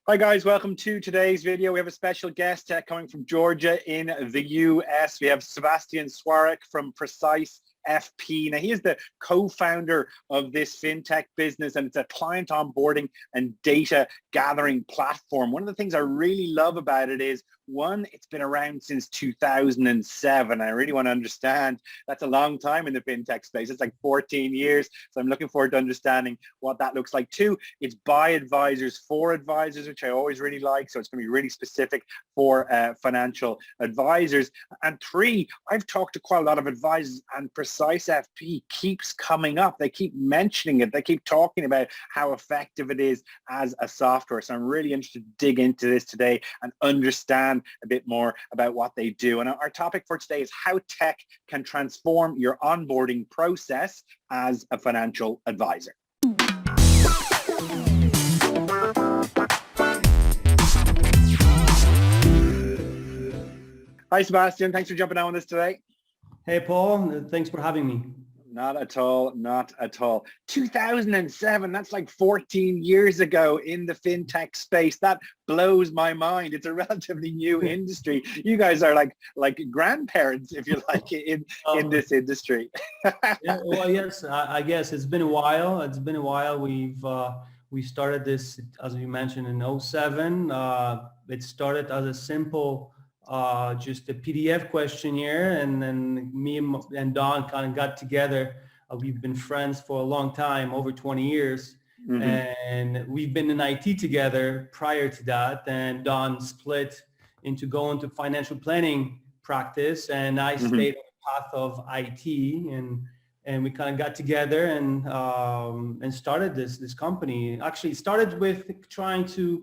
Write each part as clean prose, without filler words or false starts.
Hi guys, welcome to today's video. We have a special guest coming from Georgia in the US. We have Sebastian Skwarek from Precise FP. Now he is the co-founder of this fintech business, and it's a client onboarding and data gathering platform. One of the things I really love about it is, one, it's been around since 2007. I really want to understand, that's a long time in the fintech space. It's like 14 years. So I'm looking forward to understanding what that looks like. Two, it's by advisors for advisors, which I always really like. So it's going to be really specific for financial advisors. And three, I've talked to quite a lot of advisors, and Precise FP keeps coming up. They keep mentioning it. They keep talking about how effective it is as a software. So I'm really interested to dig into this today and understand a bit more about what they do. And our topic for today is how tech can transform your onboarding process as a financial advisor. Hi, Sebastian. Thanks for jumping on with us today. Hey, Paul. Thanks for having me. Not at all. Not at all. 2007, that's like 14 years ago in the fintech space. That blows my mind. It's a relatively new industry. You guys are like grandparents, if you like, in this industry. Yeah, well, yes, I guess it's been a while. It's been a while. We started this, as you mentioned, in 2007. It started as a simple just a PDF questionnaire, and then me and Don kind of got together. We've been friends for a long time, over 20 years, and we've been in IT together prior to that. And Don split into going to financial planning practice, and I stayed on the path of IT, and we kind of got together and started this company. Actually, it started with trying to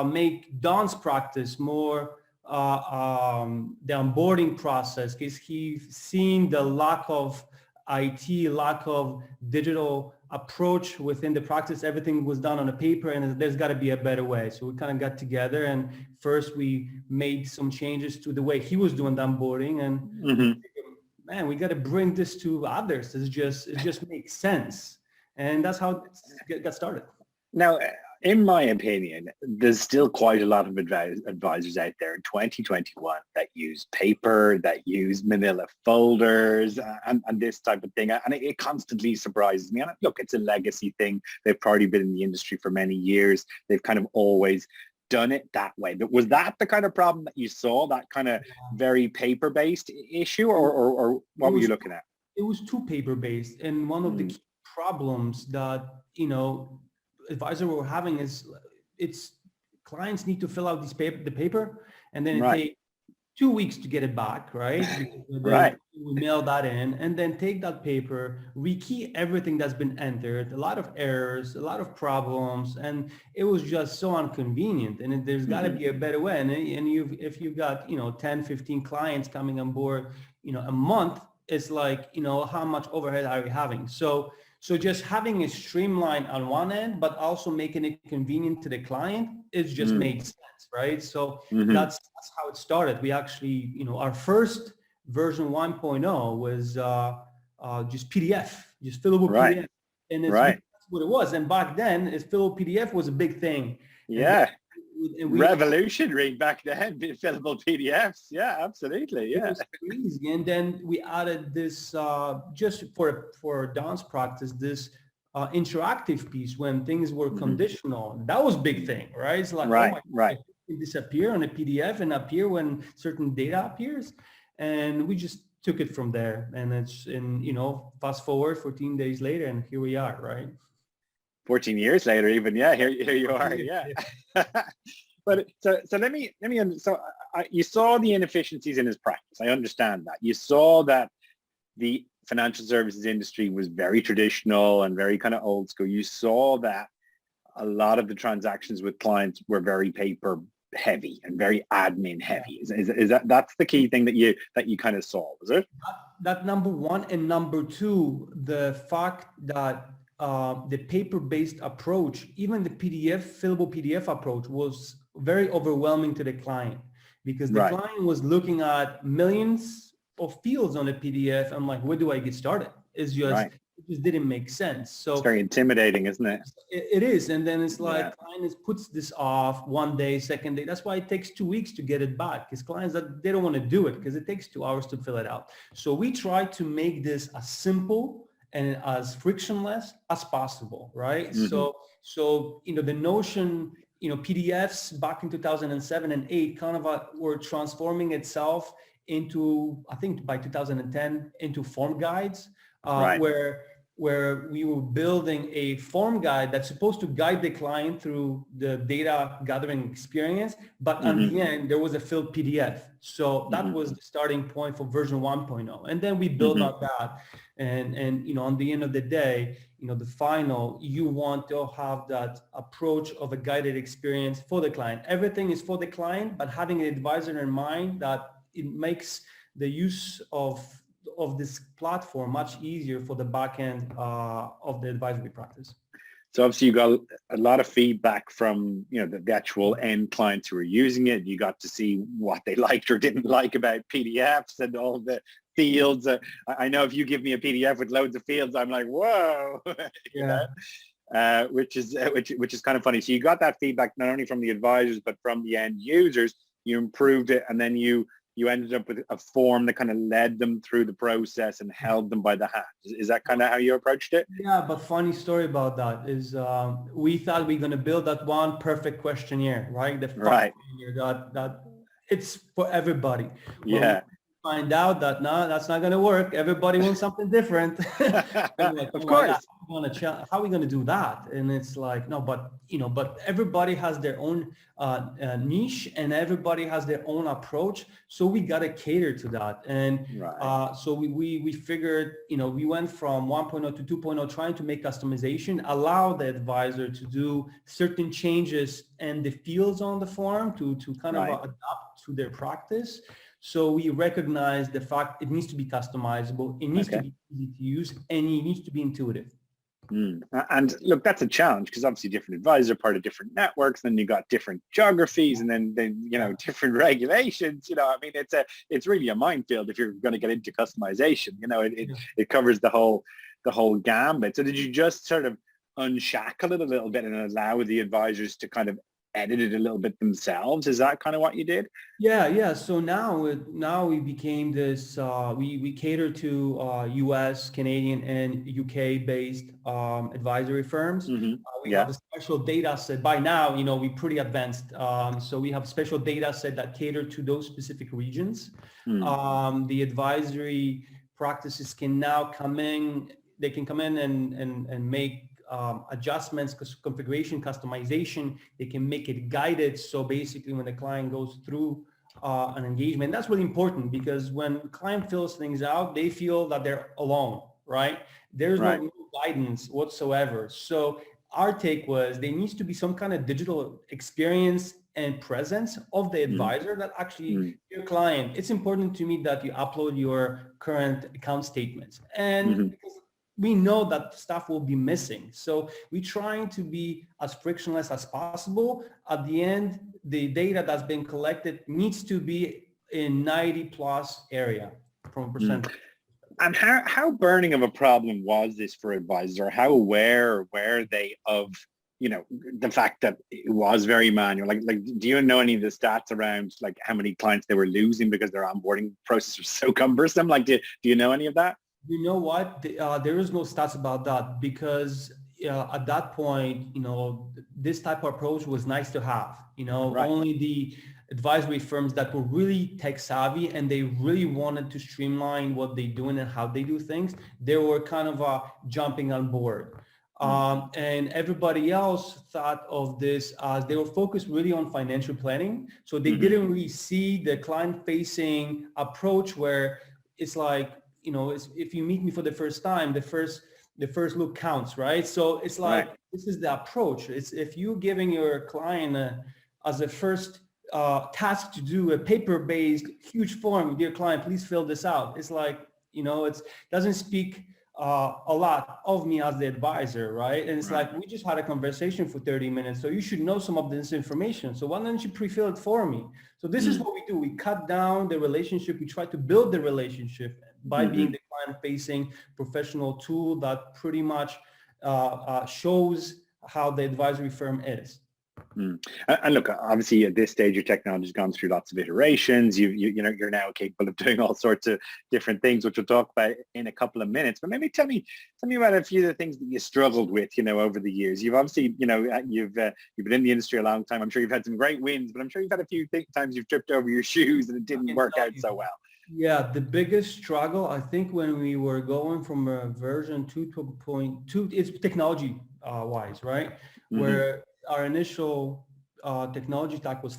make Don's practice more the onboarding process, because he's seen the lack of IT, lack of digital approach within the practice. Everything was done on a paper, and there's got to be a better way. So we kind of got together, and first we made some changes to the way he was doing the onboarding, and man, we got to bring this to others. It just makes sense, and that's how it got started. Now, in my opinion, there's still quite a lot of advisors out there in 2021 that use paper, that use manila folders and this type of thing. And it constantly surprises me. And look, it's a legacy thing. They've probably been in the industry for many years. They've kind of always done it that way. But was that the kind of problem that you saw, that kind of very paper-based issue, or what were you looking at? It was too paper-based. And one of the key problems that, advisor we're having is it's clients need to fill out the paper, and then it takes 2 weeks to get it back, right? We mail that in, and then take that paper, rekey everything that's been entered, a lot of errors, a lot of problems, and it was just so inconvenient. And there's got to be a better way. And if you've got 10, 15 clients coming on board, a month, it's like, how much overhead are we having? So just having it streamlined on one end, but also making it convenient to the client, it just makes sense, right? So that's how it started. We actually, our first version 1.0 was just PDF, just fillable PDF. And that's what it was. And back then, fillable PDF was a big thing. Yeah. And revolutionary back then, fillable PDFs. Yeah, absolutely. Yeah, it was crazy. And then we added this just for Don's practice, this interactive piece when things were conditional. That was a big thing, right? It's like it disappear on a PDF and appear when certain data appears, and we just took it from there. And it's fast forward 14 days later, and here we are, right? 14 years later, even, here you are, yeah. But so let me you saw the inefficiencies in his practice. I understand that. You saw that the financial services industry was very traditional and very kind of old school. You saw that a lot of the transactions with clients were very paper heavy and very admin heavy. Is that's the key thing that you kind of saw, was it? That number one, and number two, the fact that the paper-based approach, even the fillable PDF approach, was very overwhelming to the client, because the client was looking at millions of fields on a PDF. I'm like, where do I get started? It's just it just didn't make sense. So it's very intimidating, isn't it? it is. And then it's like clients puts this off one day, second day. That's why it takes 2 weeks to get it back, because clients that they don't want to do it because it takes 2 hours to fill it out. So we try to make this as simple and as frictionless as possible, right? Mm-hmm. So the notion, PDFs back in 2007 and 8 kind of were transforming itself into, I think by 2010, into form guides, where we were building a form guide that's supposed to guide the client through the data gathering experience, but at the end there was a filled PDF. So that was the starting point for version 1.0, and then we built on that. And on the end of the day, the final, you want to have that approach of a guided experience for the client. Everything is for the client, but having an advisor in mind, that it makes the use of this platform much easier for the back end of the advisory practice. So obviously you got a lot of feedback from the actual end clients who are using it. You got to see what they liked or didn't like about PDFs and all the fields. I know if you give me a PDF with loads of fields, I'm like, whoa, which is kind of funny. So you got that feedback not only from the advisors but from the end users. You improved it, and then you ended up with a form that kind of led them through the process and held them by the hand. Is that kind of how you approached it? Yeah, but funny story about that is we thought we are going to build that one perfect questionnaire, right? The questionnaire that it's for everybody. Yeah. Find out that no, that's not going to work. Everybody wants something different. Like, of course. How are we going to do that? And it's like, no, but everybody has their own niche and everybody has their own approach. So we got to cater to that. And so we figured, we went from 1.0 to 2.0, trying to make customization, allow the advisor to do certain changes and the fields on the form to kind of adapt to their practice. So we recognize the fact it needs to be customizable, it needs to be easy to use, and it needs to be intuitive. And look, that's a challenge because obviously different advisors are part of different networks, then you got different geographies, and then different regulations. I mean, it's really a minefield if you're going to get into customization. It covers the whole gambit. So did you just sort of unshackle it a little bit and allow the advisors to kind of edit it a little bit themselves? Is that kind of what you did? Yeah. So now we became this, we cater to US, Canadian, and UK based advisory firms. We have a special data set. By now, we're pretty advanced. So we have a special data set that cater to those specific regions. The advisory practices can now come in, they can come in and make adjustments, configuration, customization. They can make it guided. So basically when the client goes through an engagement, that's really important, because when the client fills things out, they feel that they're alone, right? There's no guidance whatsoever. So our take was there needs to be some kind of digital experience and presence of the advisor that actually your client, it's important to me that you upload your current account statements. And because we know that stuff will be missing. So we're trying to be as frictionless as possible. At the end, the data that's been collected needs to be in 90+ area from a percent. And how burning of a problem was this for advisors, or how aware were they of, the fact that it was very manual? Like, do you know any of the stats around like how many clients they were losing because their onboarding process was so cumbersome? Like, do you know any of that? You know what? There is no stats about that, because at that point, this type of approach was nice to have. Only the advisory firms that were really tech savvy and they really wanted to streamline what they're doing and how they do things, they were kind of jumping on board. And everybody else thought of this as they were focused really on financial planning. So they didn't really see the client-facing approach where it's like, if you meet me for the first time, the first look counts, right? So it's like, this is the approach. It's if you're giving your client as a first task to do a paper-based huge form, dear client, please fill this out. It's like, it doesn't speak a lot of me as the advisor, right? And it's like, we just had a conversation for 30 minutes, so you should know some of this information. So why don't you pre-fill it for me? So this is what we do. We cut down the relationship. We try to build the relationship by being the client-facing professional tool that pretty much shows how the advisory firm is. And look, obviously at this stage, your technology has gone through lots of iterations. You know, you're now capable of doing all sorts of different things, which we'll talk about in a couple of minutes. But maybe tell me about a few of the things that you struggled with, you know, over the years. You've obviously, you know, you've been in the industry a long time. I'm sure you've had some great wins, but I'm sure you've had a few times you've tripped over your shoes and it didn't work out so well. Yeah, the biggest struggle, I think, when we were going from a version 2 to 2.2, it's technology wise, right? Where our initial technology stack was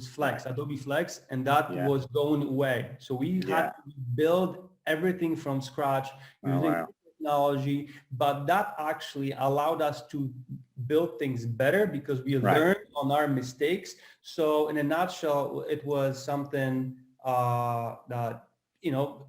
Flex, Adobe Flex, and that was going away. So we had to build everything from scratch using technology, but that actually allowed us to build things better because we learned on our mistakes. So in a nutshell, it was something that, you know,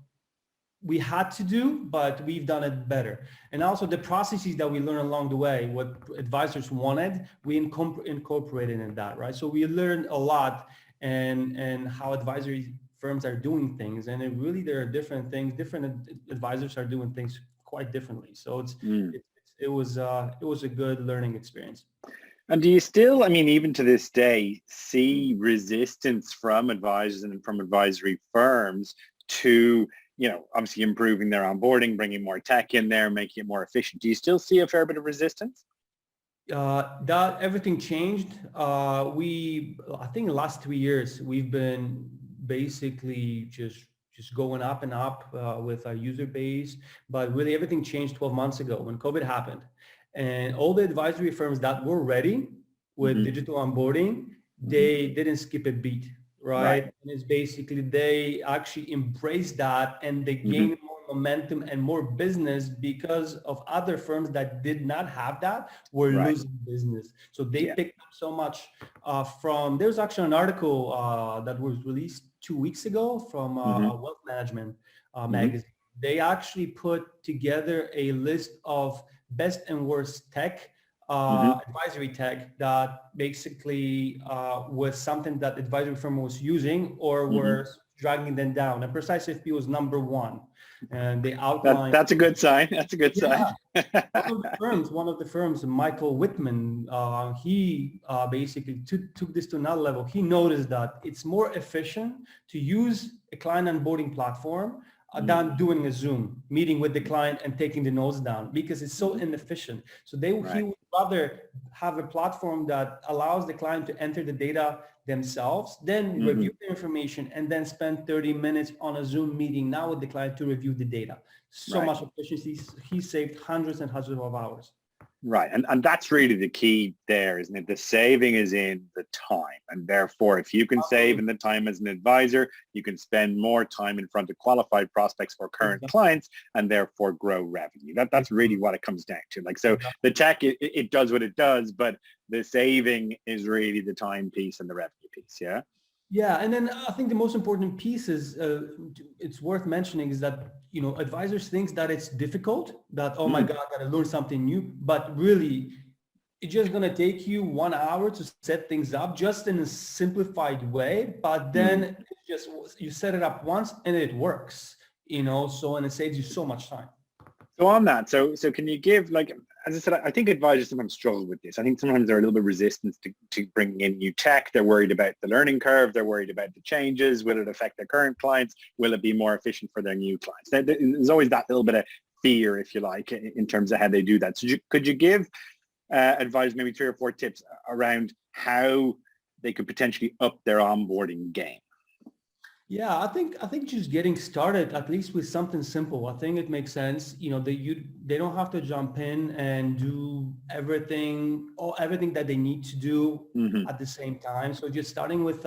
we had to do, but we've done it better. And also the processes that we learned along the way, what advisors wanted, we incorporated in that, right? So we learned a lot and how advisory firms are doing things. And there are different things, different advisors are doing things quite differently. So it was a good learning experience. And do you still, I mean, even to this day, see resistance from advisors and from advisory firms to, you know, obviously improving their onboarding, bringing more tech in there, making it more efficient? Do you still see a fair bit of resistance? That everything changed. I think the last 3 years, we've been basically just going up and up with our user base, but really everything changed 12 months ago when COVID happened. And all the advisory firms that were ready with digital onboarding, they didn't skip a beat, right? And it's basically, they actually embraced that and they gained more momentum and more business because of other firms that did not have that were losing business. So they picked up so much there's actually an article that was released 2 weeks ago from a wealth management magazine. They actually put together a list of best and worst tech, advisory tech that basically was something that advisory firm was using or were dragging them down. And Precise FP was number one. And they outlined... That's a good sign. That's a good sign. one of the firms, Michael Whitman, he basically took this to another level. He noticed that it's more efficient to use a client onboarding platform than doing a Zoom meeting with the client and taking the notes down because it's so inefficient. So he would rather have a platform that allows the client to enter the data themselves, then review the information, and then spend 30 minutes on a Zoom meeting now with the client to review the data. So much efficiency. He saved hundreds and hundreds of hours. Right. And that's really the key there, isn't it? The saving is in the time. And therefore, if you can save in the time as an advisor, you can spend more time in front of qualified prospects for current clients and therefore grow revenue. That's really what it comes down to. Like, so the tech, it does what it does, but the saving is really the time piece and the revenue piece. Yeah. Yeah, and then I think the most important piece is, it's worth mentioning, is that, you know, advisors think that it's difficult, that, oh my God, I gotta learn something new, but really, it's just gonna take you 1 hour to set things up just in a simplified way, but then it's just, you set it up once and it works, you know, so, and it saves you so much time. So on that, so can you give, like, as I said, I think advisors sometimes struggle with this. I think sometimes they're a little bit resistant to bringing in new tech. They're worried about the learning curve. They're worried about the changes. Will it affect their current clients? Will it be more efficient for their new clients? There's always that little bit of fear, if you like, in terms of how they do that. So could you give advisors maybe 3 or 4 tips around how they could potentially up their onboarding game? Yeah, I think just getting started, at least with something simple, I think it makes sense. You know, they don't have to jump in and do everything that they need to do at the same time. So just starting with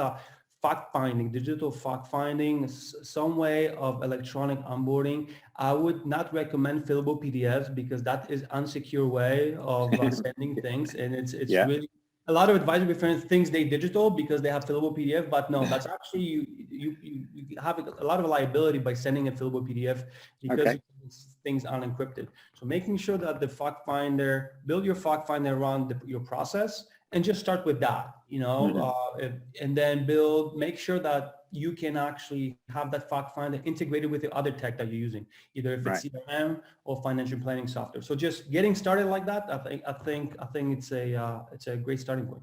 fact finding, digital fact finding, some way of electronic onboarding. I would not recommend fillable PDFs because that is unsecure way of sending things, and it's really, a lot of advisory firms think they digital because they have fillable PDF, but no, that's actually, you have a lot of liability by sending a fillable PDF because things aren't encrypted. So making sure that the fact finder, build your fact finder around your process and just start with that, and then make sure that you can actually have that fact finder integrated with the other tech that you're using, either if it's Right. CRM or financial planning software. So just getting started like that, I think it's a great starting point.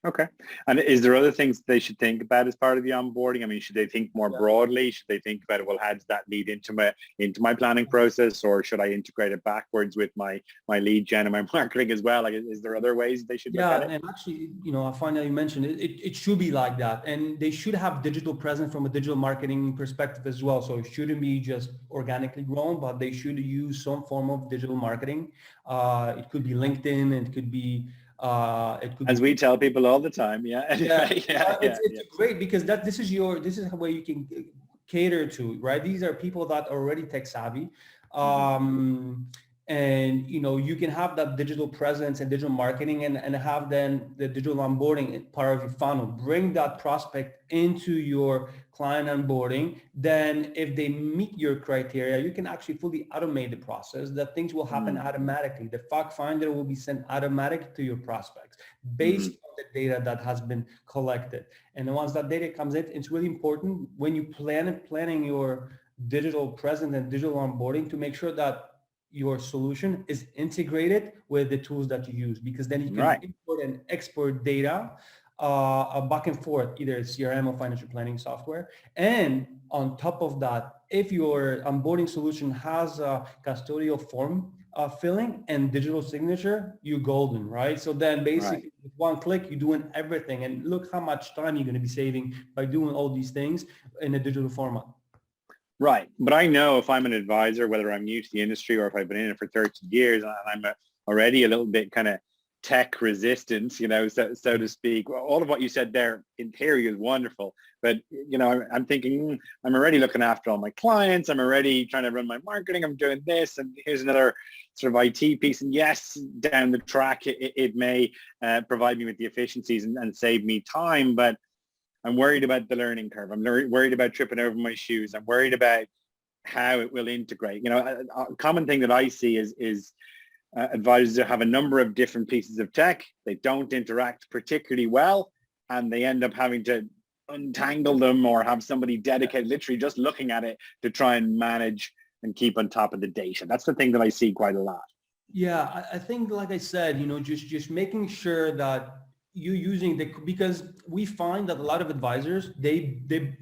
Okay. And is there other things they should think about as part of the onboarding? I mean, should they think more broadly? Should they think about, well, how does that lead into my planning process, or should I integrate it backwards with my lead gen and my marketing as well? Like, is there other ways they should look at it? And actually, I find that you mentioned it should be like that, and they should have digital presence from a digital marketing perspective as well. So it shouldn't be just organically grown, but they should use some form of digital marketing. It could be LinkedIn, it could be as we tell people all the time. It's great because this is where you can cater to, right? These are people that are already tech savvy. And you can have that digital presence and digital marketing and have then the digital onboarding part of your funnel. Bring that prospect into your client onboarding. Then if they meet your criteria, you can actually fully automate the process, that things will happen automatically. The fact finder will be sent automatic to your prospects based on the data that has been collected. And then once that data comes in, it's really important when you planning your digital presence and digital onboarding to make sure that your solution is integrated with the tools that you use, because then you can import and export data back and forth, either CRM or financial planning software. And on top of that, if your onboarding solution has a custodial form filling and digital signature, you're golden, right? So then basically with one click, you're doing everything. And look how much time you're going to be saving by doing all these things in a digital format. Right. But I know if I'm an advisor, whether I'm new to the industry or if I've been in it for 30 years and I'm already a little bit kind of tech resistant, so to speak, all of what you said there in theory is wonderful. But, I'm thinking, I'm already looking after all my clients. I'm already trying to run my marketing. I'm doing this. And here's another sort of IT piece. And yes, down the track, it may provide me with the efficiencies and save me time. But I'm worried about the learning curve. I'm worried about tripping over my shoes. I'm worried about how it will integrate. A common thing that I see is advisors that have a number of different pieces of tech. They don't interact particularly well, and they end up having to untangle them or have somebody dedicated, literally just looking at it to try and manage and keep on top of the data. That's the thing that I see quite a lot. Yeah, I think, like I said, just making sure that you using because we find that a lot of advisors, they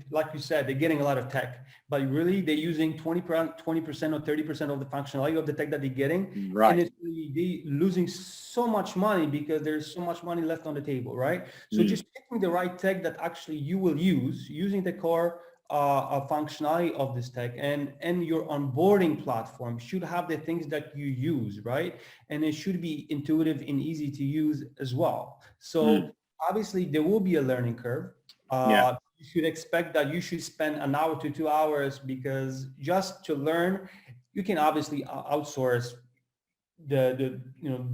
like you said, they're getting a lot of tech, but really they're using 20% or 30% of the functionality of the tech that they're getting. Right. And it's really, they losing so much money because there's so much money left on the table, right? So just picking the right tech that actually you will use, using the core functionality of this tech, and your onboarding platform should have the things that you use, right? And it should be intuitive and easy to use as well. So obviously there will be a learning curve. You should expect that you should spend an hour to 2 hours, because just to learn, you can obviously outsource the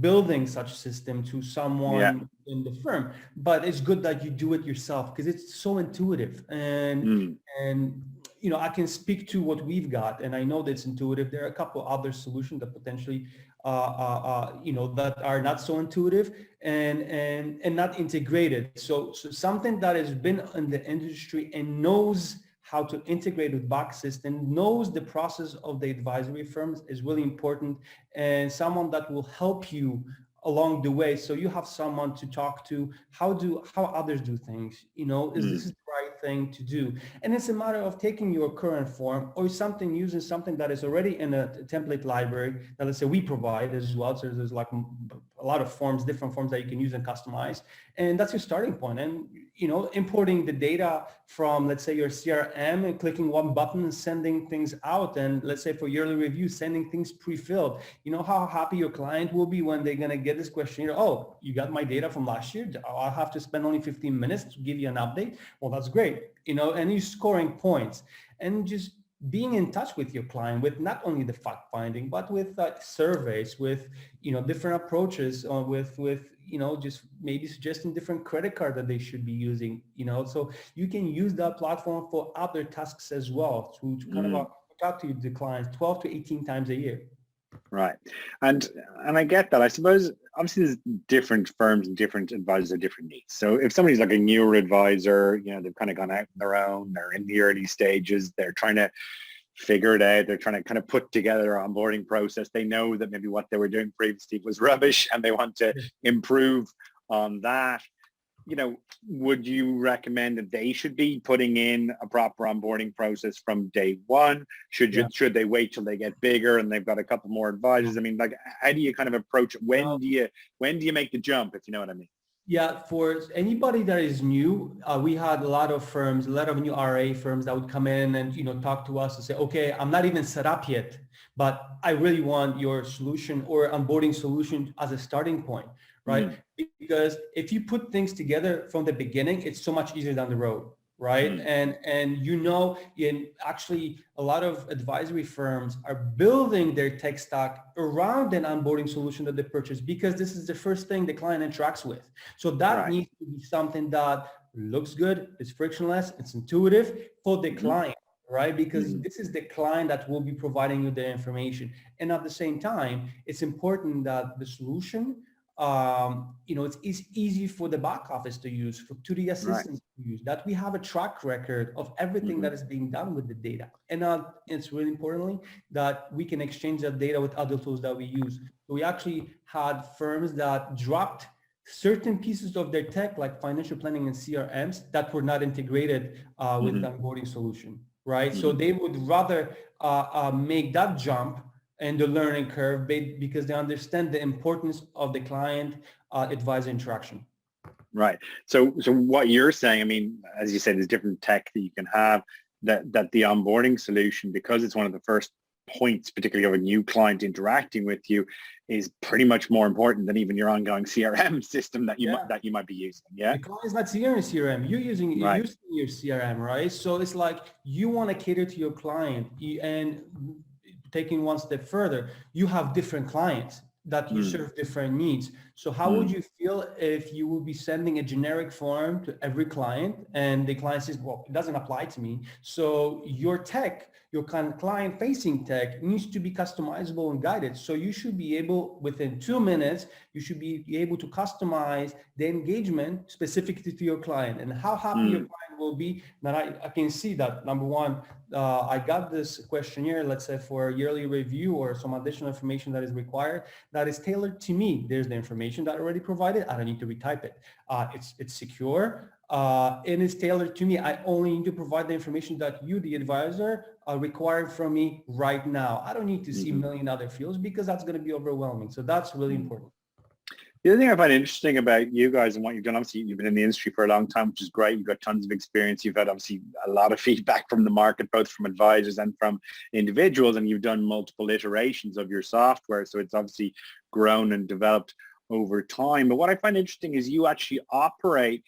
building such system to someone in the firm, but it's good that you do it yourself because it's so intuitive. And I can speak to what we've got, and I know that it's intuitive. There are a couple other solutions that potentially that are not so intuitive and not integrated. So something that has been in the industry and knows how to integrate with box system, knows the process of the advisory firms is really important, and someone that will help you along the way. So you have someone to talk to, how others do things, is this the right thing to do? And it's a matter of taking your current form or using something that is already in a template library that, let's say, we provide as well. So there's like a lot of forms, different forms that you can use and customize. And that's your starting point. And, importing the data from, let's say, your CRM and clicking one button and sending things out. And let's say for yearly review, sending things pre-filled. You know how happy your client will be when they're going to get this questionnaire. Oh, you got my data from last year. I'll have to spend only 15 minutes to give you an update. Well, that's great. And you're scoring points and just being in touch with your client with not only the fact finding, but with surveys, with, different approaches, with just maybe suggesting different credit card that they should be using, so you can use that platform for other tasks as well to kind of talk to the clients 12 to 18 times a year. Right. And I get that. I suppose obviously there's different firms and different advisors have different needs. So if somebody's like a newer advisor, you know, they've kind of gone out on their own, they're in the early stages, they're trying to figure it out, they're trying to kind of put together an onboarding process. They know that maybe what they were doing previously was rubbish and they want to improve on that. You know, would you recommend that they should be putting in a proper onboarding process from day one? Should they wait till they get bigger and they've got a couple more advisors? I mean, like, how do you kind of approach it? When do you make the jump, if you know what I mean? Yeah, for anybody that is new, we had a lot of firms, a lot of new RA firms that would come in and, you know, talk to us and say, okay, I'm not even set up yet, but I really want your solution or onboarding solution as a starting point, right? Because if you put things together from the beginning, it's so much easier down the road, right? And you know, in actually a lot of advisory firms are building their tech stack around an onboarding solution that they purchase because this is the first thing the client interacts with. So that needs to be something that looks good, it's frictionless, it's intuitive for the client, right? Because this is the client that will be providing you the information. And at the same time, it's important that the solution, you know, it's easy for the back office to use, to the assistants to use, that we have a track record of everything that is being done with the data. And it's really importantly that we can exchange that data with other tools that we use. We actually had firms that dropped certain pieces of their tech, like financial planning and CRMs, that were not integrated with the onboarding solution, right? So they would rather make that jump and the learning curve because they understand the importance of the client advisor interaction. Right. So what you're saying, I mean, as you said, there's different tech that you can have, that the onboarding solution, because it's one of the first points, particularly of a new client interacting with you, is pretty much more important than even your ongoing CRM system that you might be using. Yeah. The client is not using your CRM. You're using your CRM, right? So it's like you want to cater to your client, and taking one step further, you have different clients that you serve different needs. So how would you feel if you would be sending a generic form to every client and the client says, well, it doesn't apply to me. So your tech, your client facing tech needs to be customizable and guided. So you should be able, within 2 minutes, you should be able to customize the engagement specifically to your client and how happy your client will be. Now I can see that, number one, I got this questionnaire, let's say for a yearly review or some additional information that is required, that is tailored to me. There's the information that I already provided. I don't need to retype it. It's secure and it's tailored to me. I only need to provide the information that you, the advisor, require from me right now. I don't need to see a million other fields because that's going to be overwhelming. So that's really important. The other thing I find interesting about you guys and what you've done, obviously you've been in the industry for a long time, which is great. You've got tons of experience. You've had obviously a lot of feedback from the market, both from advisors and from individuals, and you've done multiple iterations of your software. So it's obviously grown and developed over time. But what I find interesting is you actually operate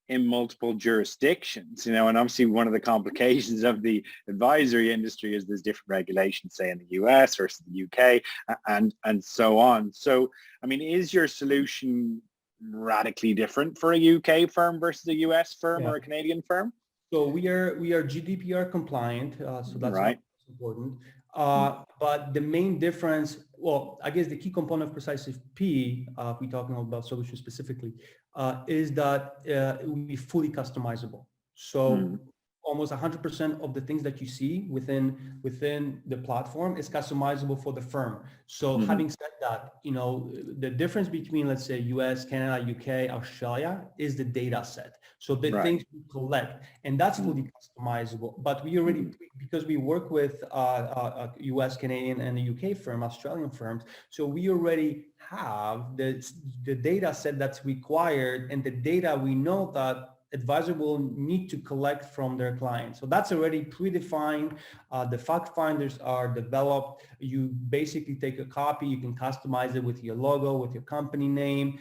in multiple jurisdictions, you know, and obviously one of the complications of the advisory industry is there's different regulations, say in the US versus the UK and so on. So, I mean, is your solution radically different for a UK firm versus a US firm or a Canadian firm? So we are GDPR compliant, so that's important. But the main difference, well, I guess the key component of Precise P, if we're talking about solutions specifically, is that we fully customizable. So almost 100% of the things that you see within the platform is customizable for the firm. So having said that, you know, the difference between, let's say, US, Canada, UK, Australia is the data set. So the things we collect, and that's fully customizable. But we already, because we work with US, Canadian, and the UK firm, Australian firms, so we already have the data set that's required and the data we know that advisor will need to collect from their clients. So that's already predefined. The fact finders are developed. You basically take a copy, you can customize it with your logo, with your company name,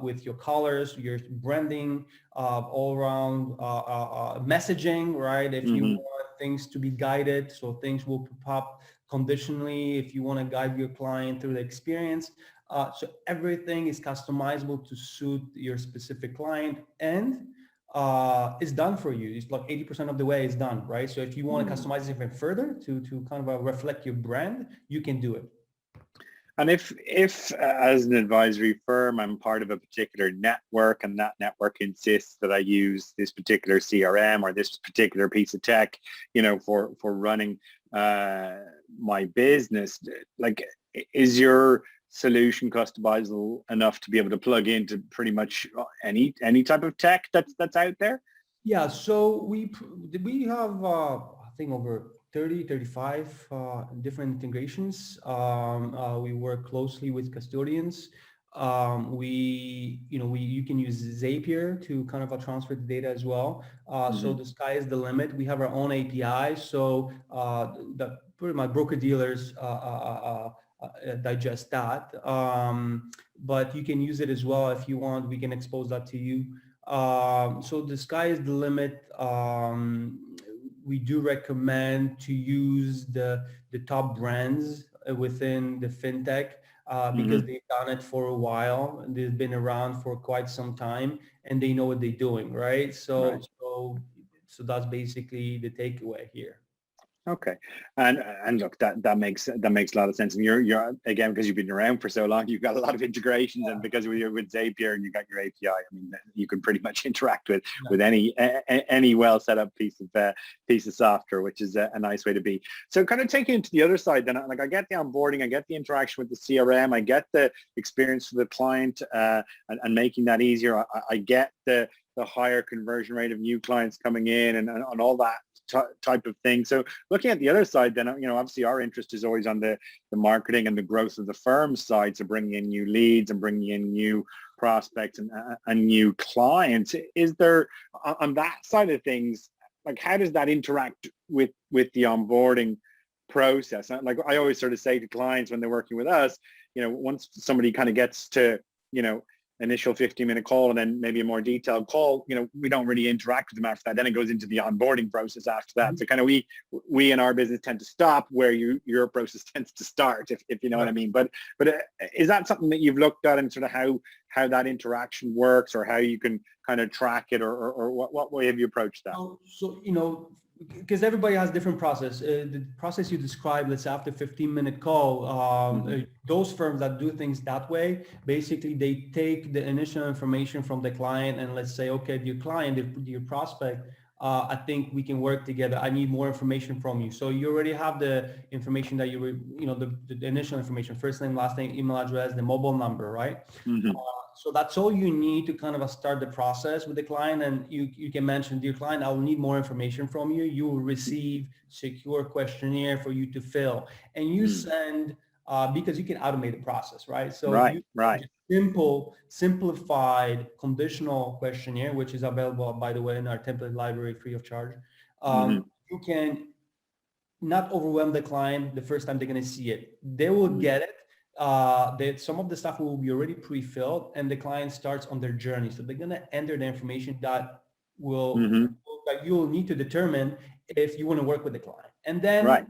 with your colors, your branding, all around messaging, right? If you want things to be guided, so things will pop up conditionally if you want to guide your client through the experience. So everything is customizable to suit your specific client. And is done for you. It's like 80% of the way is done, right? So if you want to customize it even further to kind of reflect your brand, you can do it. And if as an advisory firm, I'm part of a particular network and that network insists that I use this particular CRM or this particular piece of tech, for running my business, like, is your solution customizable enough to be able to plug into pretty much any type of tech that's out there? Yeah, so we have I think over 35 different integrations. We work closely with custodians. You can use Zapier to kind of transfer the data as well. So the sky is the limit. We have our own API, so pretty much broker dealers digest that. But you can use it as well if you want. We can expose that to you. So the sky is the limit. We do recommend to use the top brands within the fintech because they've done it for a while and they've been around for quite some time and they know what they're doing, right? So that's basically the takeaway here. Okay, and look, that makes a lot of sense. And you're again, because you've been around for so long, you've got a lot of integrations, and because you're with Zapier and you got your API, I mean, you can pretty much interact with any well set up piece of software, which is a nice way to be. So, kind of taking it to the other side, then, like, I get the onboarding, I get the interaction with the CRM, I get the experience for the client, and making that easier. I get the higher conversion rate of new clients coming in and all that type of thing. So looking at the other side, then, obviously our interest is always on the marketing and the growth of the firm side. So bringing in new leads and bringing in new prospects and new clients. Is there, on that side of things, like, how does that interact with the onboarding process? Like, I always sort of say to clients when they're working with us, once somebody kind of gets to, initial 15-minute call and then maybe a more detailed call, we don't really interact with them after that. Then it goes into the onboarding process after that. So kind of we in our business tend to stop where your process tends to start, if you know what I mean. But is that something that you've looked at, and sort of how that interaction works, or how you can kind of track it, or what way have you approached that? So, because everybody has different process. The process you described, let's say after 15-minute call, those firms that do things that way, basically they take the initial information from the client and let's say, okay, your client, your prospect, I think we can work together. I need more information from you. So you already have the information that the initial information, first name, last name, email address, the mobile number, right? So that's all you need to kind of start the process with the client. And you can mention, dear client, I'll need more information from you. You will receive secure questionnaire for you to fill. And you send, because you can automate the process, right? So simplified conditional questionnaire, which is available, by the way, in our template library free of charge. You can not overwhelm the client the first time they're going to see it. They will get it. Some of the stuff will be already pre-filled and the client starts on their journey. So they're going to enter the information that that you'll need to determine if you want to work with the client. And then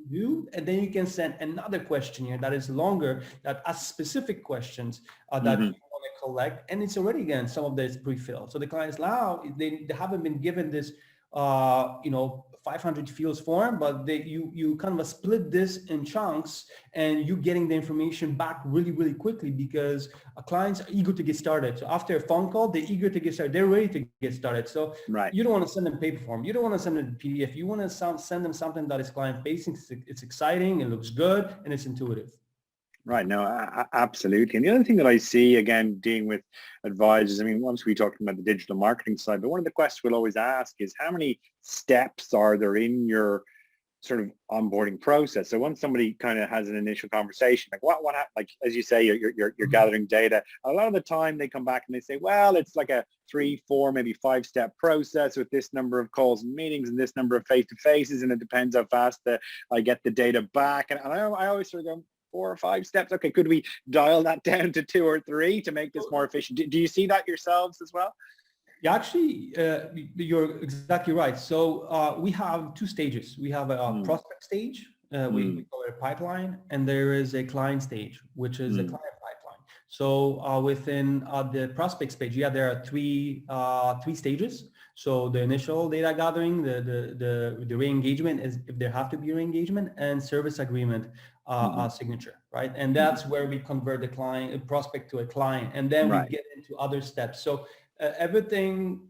then you can send another questionnaire that is longer, that asks specific questions that you want to collect. And it's already, again, some of this pre-filled. So the clients now, they haven't been given this 500 fields form, but you kind of split this in chunks and you getting the information back really, really quickly because clients are eager to get started. So after a phone call, they're eager to get started. They're ready to get started. So you don't want to send them paper form. You don't want to send them PDF. You want to send them something that is client facing. It's exciting, it looks good, and it's intuitive. Right. No, absolutely. And the other thing that I see, again, dealing with advisors, I mean, once we talked about the digital marketing side, but one of the questions we'll always ask is how many steps are there in your sort of onboarding process? So once somebody kind of has an initial conversation, like what like, as you say, you're gathering data. A lot of the time they come back and they say, well, it's like a 3, 4, maybe 5-step process with this number of calls and meetings and this number of face-to-faces, and it depends how fast I get the data back. And I always sort of go, 4 or 5 steps. Okay, could we dial that down to 2 or 3 to make this more efficient? Do you see that yourselves as well? Yeah, actually, you're exactly right. So we have 2 stages. We have a prospect stage, we call it a pipeline, and there is a client stage, which is a client pipeline. So within the prospects page, there are three stages. So the initial data gathering, the re-engagement is if there have to be re-engagement, and service agreement signature, right? And that's where we convert the client, a prospect to a client, and then we get into other steps. So everything,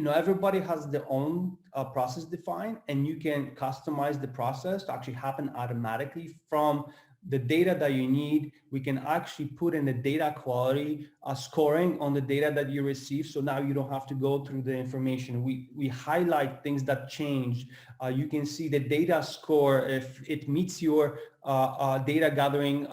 everybody has their own process defined, and you can customize the process to actually happen automatically from the data that you need. We can actually put in the data quality scoring on the data that you receive. So now you don't have to go through the information. We highlight things that change. You can see the data score if it meets your data gathering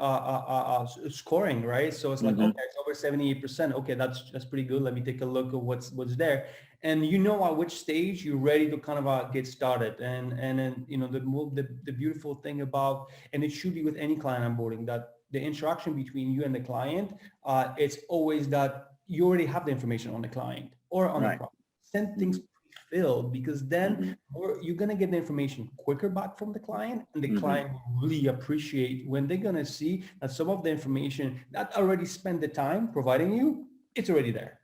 scoring, right? So it's like, okay, it's over 78%. Okay, that's pretty good. Let me take a look at what's there. And you know at which stage you're ready to kind of get started. And then, the beautiful thing about, and it should be with any client onboarding, that the interaction between you and the client, it's always that you already have the information on the client or on the product. Send things pre-filled, because then you're going to get the information quicker back from the client, and the client will really appreciate when they're going to see that some of the information that already spent the time providing you, it's already there.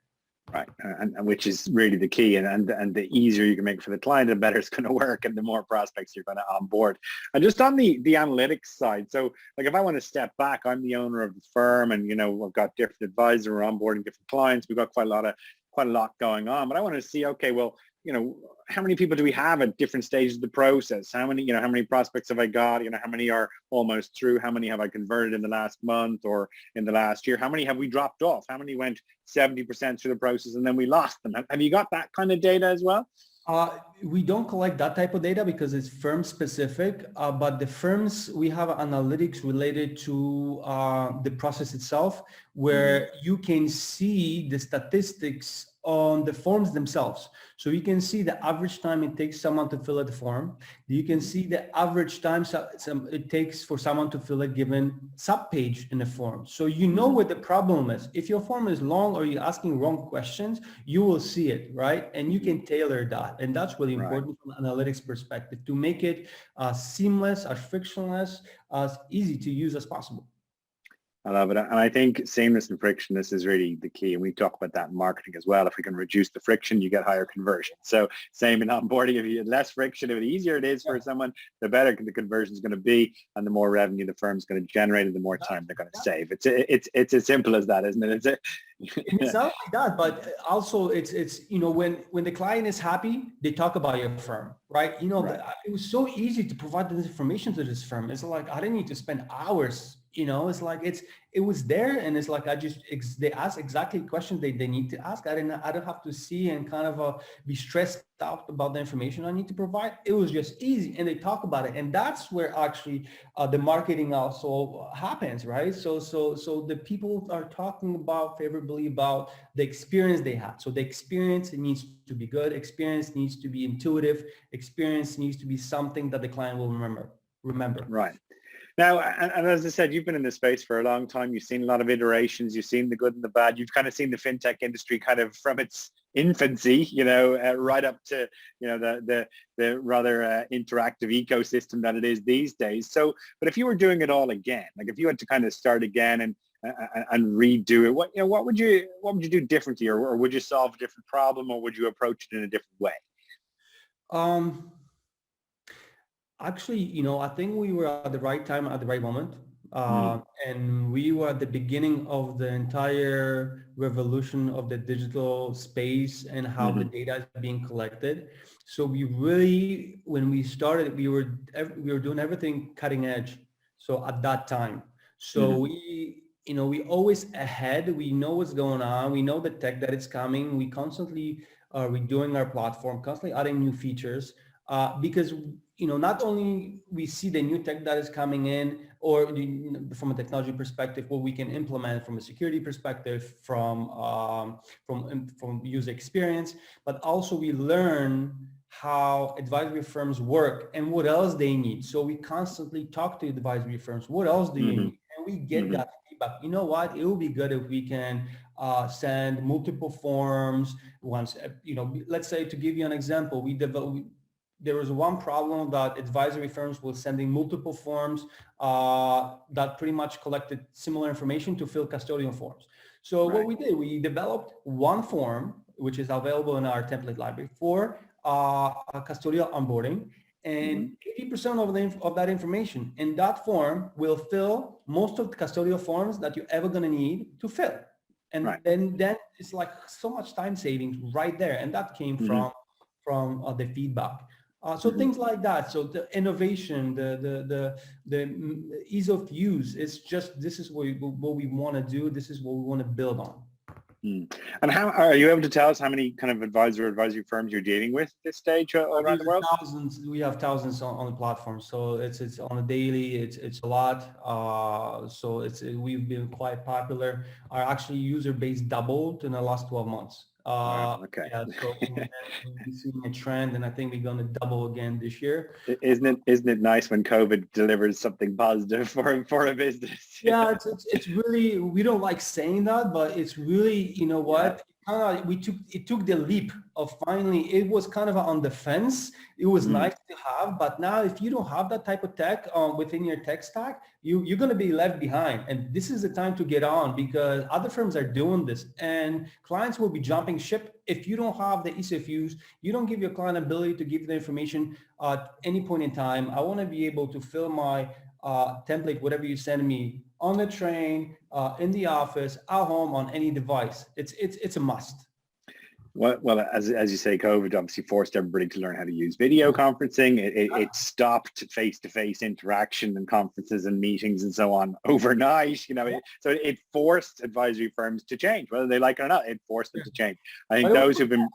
Right, and which is really the key, and the easier you can make it for the client, the better it's going to work, and the more prospects you're going to onboard. And just on the analytics side, so like if I want to step back, I'm the owner of the firm, and I've got different advisors, we're onboarding different clients, we've got quite a lot going on, but I want to see, okay, well, how many people do we have at different stages of the process? How many prospects have I got? How many are almost through? How many have I converted in the last month or in the last year? How many have we dropped off? How many went 70% through the process and then we lost them? Have you got that kind of data as well? We don't collect that type of data because it's firm specific, but the firms, we have analytics related to the process itself, where you can see the statistics on the forms themselves. So you can see the average time it takes someone to fill out the form. You can see the average time it takes for someone to fill a given subpage in the form. So you know what the problem is. If your form is long or you're asking wrong questions, you will see it, right? And you can tailor that. And that's really important from an analytics perspective, to make it seamless, as frictionless, as easy to use as possible. I love it. And I think seamless and frictionless is really the key. And we talk about that in marketing as well. If we can reduce the friction, you get higher conversion. So same in onboarding, if you have less friction, if the easier it is for someone, the better the conversion is going to be, and the more revenue the firm's going to generate, and the more time they're going to save. It's as simple as that, isn't it? It's not like that, but also it's when the client is happy, they talk about your firm, right? It was so easy to provide this information to this firm. It's like I didn't need to spend hours. It's like it was there, and it's like they ask exactly questions they need to ask. I don't have to see and kind of be stressed out about the information I need to provide. It was just easy, and they talk about it, and that's where actually the marketing also happens, right? So the people are talking favorably about the experience they had. So the experience, it needs to be good. Experience needs to be intuitive. Experience needs to be something that the client will remember. Right. Now, and as I said, you've been in this space for a long time. You've seen a lot of iterations. You've seen the good and the bad. You've kind of seen the fintech industry kind of from its infancy, right up to, the rather interactive ecosystem that it is these days. So, but if you were doing it all again, like if you had to kind of start again and redo it, what would you do differently, or would you solve a different problem, or would you approach it in a different way? Actually, I think we were at the right time at the right moment. And we were at the beginning of the entire revolution of the digital space and how the data is being collected. So we really, when we started, we were doing everything cutting edge. So at that time, so we always ahead. We know what's going on. We know the tech that is coming. We constantly are redoing our platform, constantly adding new features. Because not only we see the new tech that is coming in, or from a technology perspective, what we can implement from a security perspective, from user experience, but also we learn how advisory firms work and what else they need. So we constantly talk to advisory firms. What else do you need? And we get that feedback. You know what? It would be good if we can send multiple forms once. Let's say, to give you an example, there was one problem that advisory firms were sending multiple forms that pretty much collected similar information to fill custodial forms. So what we did, we developed one form, which is available in our template library for custodial onboarding, and 80% of that information in that form will fill most of the custodial forms that you're ever going to need to fill. And then it's like so much time savings right there. And that came from the feedback. So things like that. So the innovation, the ease of use, it's just, this is what we want to do. This is what we want to build on. And how are you able to tell us how many kind of advisory firms you're dealing with at this stage around the world? Thousands. We have thousands on the platform, so it's on a daily. It's a lot. So we've been quite popular. Our actually user base doubled in the last 12 months. Okay. Yeah, so we're seeing a trend, and I think we're going to double again this year. Isn't it nice when COVID delivers something positive for a business? Yeah, it's really, we don't like saying that, but it's really, you know what? Yeah. It took the leap of finally, it was kind of on the fence. It was nice to have, but now if you don't have that type of tech within your tech stack, you're going to be left behind. And this is the time to get on, because other firms are doing this and clients will be jumping ship. If you don't have the ease of use, you don't give your client ability to give the information at any point in time. I want to be able to fill my template, whatever you send me, on the train, in the office, at home, on any device. It's a must. Well, as you say, COVID obviously forced everybody to learn how to use video conferencing. It stopped face-to-face interaction and conferences and meetings and so on overnight. You know, so it forced advisory firms to change, whether they like it or not. It forced them to change. I think those who've been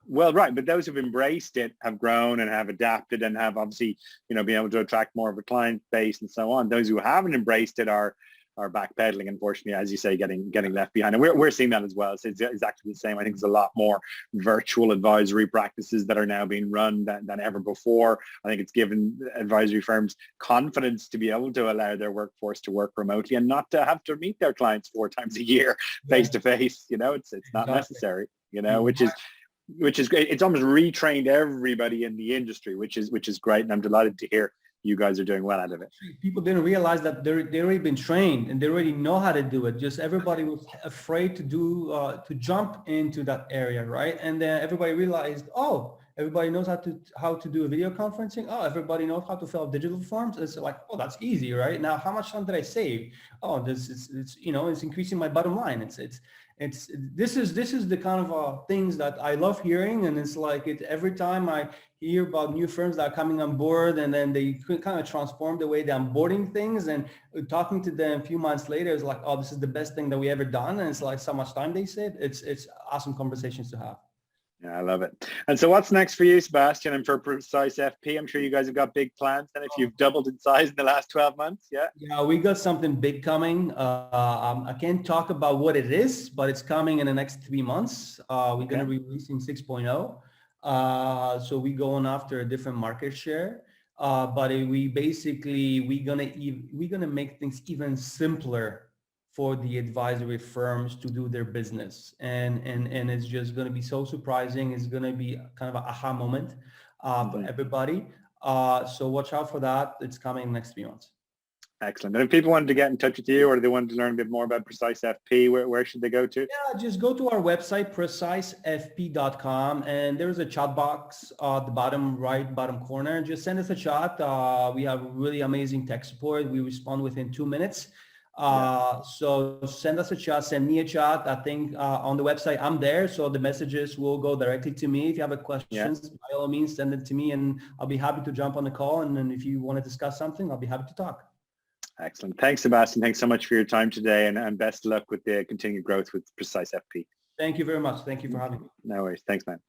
but those who've embraced it have grown and have adapted and have obviously, you know, been able to attract more of a client base and so on. Those who haven't embraced it are backpedaling, unfortunately, as you say, getting left behind. And we're seeing that as well. So it's exactly the same. I think there's a lot more virtual advisory practices that are now being run than ever before. I think it's given advisory firms confidence to be able to allow their workforce to work remotely and not to have to meet their clients 4 times a year face to face. You know, it's not necessary, you know, which is great. It's almost retrained everybody in the industry, which is great. And I'm delighted to hear you guys are doing well out of it. People didn't realize that they already been trained and they already know how to do it. Just everybody was afraid to jump into that area, right? And then everybody realized, oh, everybody knows how to do a video conferencing. Oh, everybody knows how to fill out digital forms. It's like, oh, that's easy, right? Now, how much time did I save? Oh, it's you know, it's increasing my bottom line. This is the kind of things that I love hearing, and it's like every time I hear about new firms that are coming on board, and then they kind of transform the way they're onboarding things, and talking to them a few months later is like, oh, this is the best thing that we ever done, and it's like so much time they saved. It's awesome conversations to have. Yeah, I love it. And so what's next for you, Sebastian, and for Precise FP? I'm sure you guys have got big plans. And if you've doubled in size in the last 12 months, Yeah, we got something big coming. I can't talk about what it is, but it's coming in the next 3 months. We're going to be releasing 6.0. So we're going after a different market share. But we're gonna make things even simpler for the advisory firms to do their business. And it's just going to be so surprising. It's going to be kind of an aha moment for everybody. So watch out for that. It's coming next 3 months. Excellent. And if people wanted to get in touch with you or they wanted to learn a bit more about Precise FP, where should they go to? Yeah, just go to our website, precisefp.com, and there's a chat box at the bottom corner. Just send us a chat. We have really amazing tech support. We respond within 2 minutes. So send us a chat, send me a chat. I think on the website I'm there, so the messages will go directly to me. If you have a questions, by all means, send it to me and I'll be happy to jump on the call. And then if you want to discuss something, I'll be happy to talk. Excellent. Thanks, Sebastian. Thanks so much for your time today, and best of luck with the continued growth with Precise FP. Thank you very much. Thank you for having me. No worries. Thanks, man.